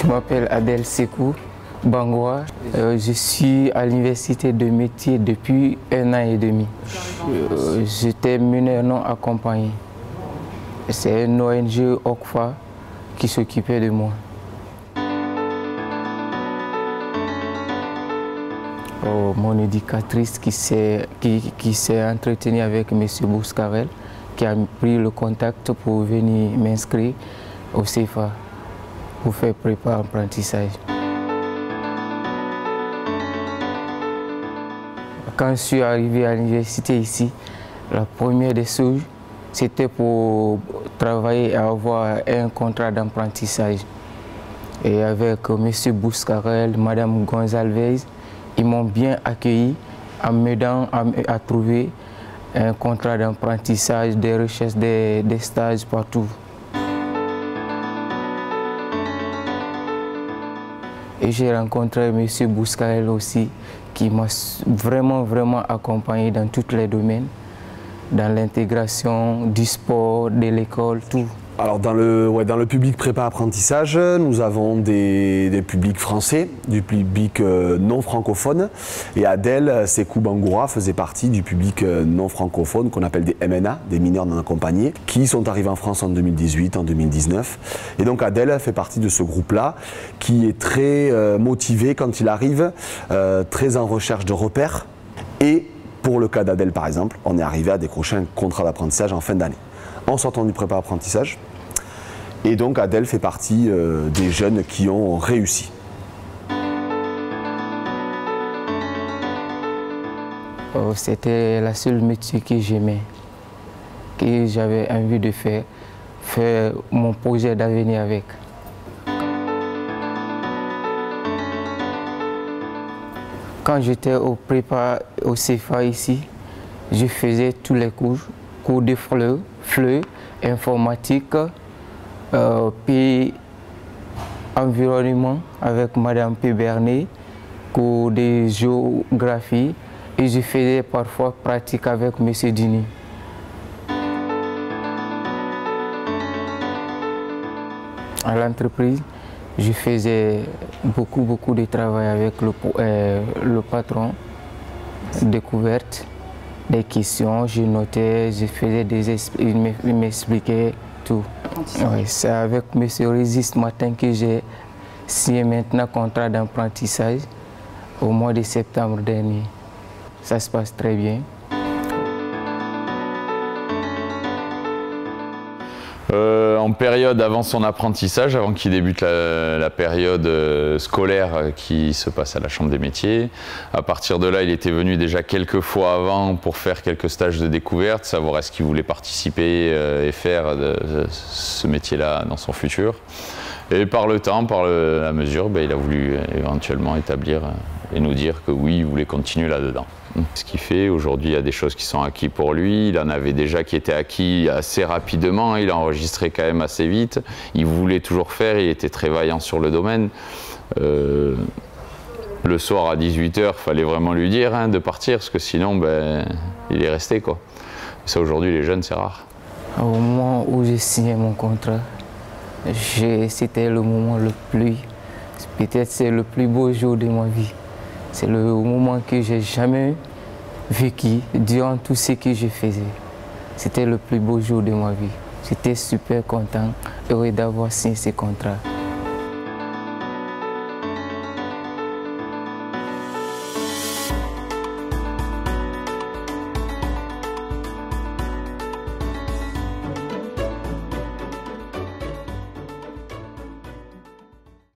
Je m'appelle Adel Sekou Bangoua. Je suis à l'université de métier depuis 1 an et demi. J'étais mineur non accompagné. C'est une ONG OCFA qui s'occupait de moi. Mon éducatrice qui s'est entretenue avec M. Bouscarel, qui a pris le contact pour venir m'inscrire au CFA pour faire prépa apprentissage. Quand je suis arrivé à l'université ici, la première des choses, c'était pour travailler et avoir un contrat d'apprentissage. Et avec M. Bouscarel, Mme Gonzalez, ils m'ont bien accueilli en m'aidant à trouver un contrat d'apprentissage, des recherches, des stages partout. Et j'ai rencontré M. Bouscarel aussi, qui m'a vraiment accompagné dans tous les domaines, dans l'intégration du sport, de l'école, tout. Alors dans le public prépa-apprentissage, nous avons des publics français, du public non francophone. Et Adel Sekou Bangoua faisait partie du public non francophone qu'on appelle des MNA, des mineurs non accompagnés, qui sont arrivés en France en 2018, en 2019. Et donc Adel fait partie de ce groupe-là, qui est très motivé quand il arrive, très en recherche de repères. Et pour le cas d'Adel par exemple, on est arrivé à décrocher un contrat d'apprentissage en fin d'année, en sortant du prépa-apprentissage. Et donc Adel fait partie des jeunes qui ont réussi. C'était la seule métier que j'aimais, que j'avais envie de faire mon projet d'avenir avec. Quand j'étais au CFA ici, je faisais tous les cours de FLE, informatique, puis environnement avec Mme P. Bernet, cours de géographie, et je faisais parfois pratique avec M. Dini. À l'entreprise, je faisais beaucoup de travail avec le patron, découverte des questions, je notais, je faisais il m'expliquait tout. Oui, c'est avec M. Régis Matin que j'ai signé maintenant contrat d'apprentissage au mois de septembre dernier. Ça se passe très bien. En période avant son apprentissage, avant qu'il débute la période scolaire qui se passe à la Chambre des métiers, à partir de là, il était venu déjà quelques fois avant pour faire quelques stages de découverte, savoir est-ce qu'il voulait participer et faire ce métier-là dans son futur. Et par le temps, par la mesure, il a voulu éventuellement établir et nous dire que oui, il voulait continuer là-dedans. Ce qu'il fait, aujourd'hui, il y a des choses qui sont acquises pour lui. Il en avait déjà qui étaient acquis assez rapidement. Il a enregistré quand même assez vite. Il voulait toujours faire. Il était très vaillant sur le domaine. Le soir à 18 h, il fallait vraiment lui dire de partir, parce que sinon, il est resté, quoi. Ça, aujourd'hui, les jeunes, c'est rare. Au moment où j'ai signé mon contrat, c'était le moment le plus... Peut-être c'est le plus beau jour de ma vie. C'est le moment que j'ai jamais vécu durant tout ce que je faisais. C'était le plus beau jour de ma vie. J'étais super content, heureux d'avoir signé ce contrat.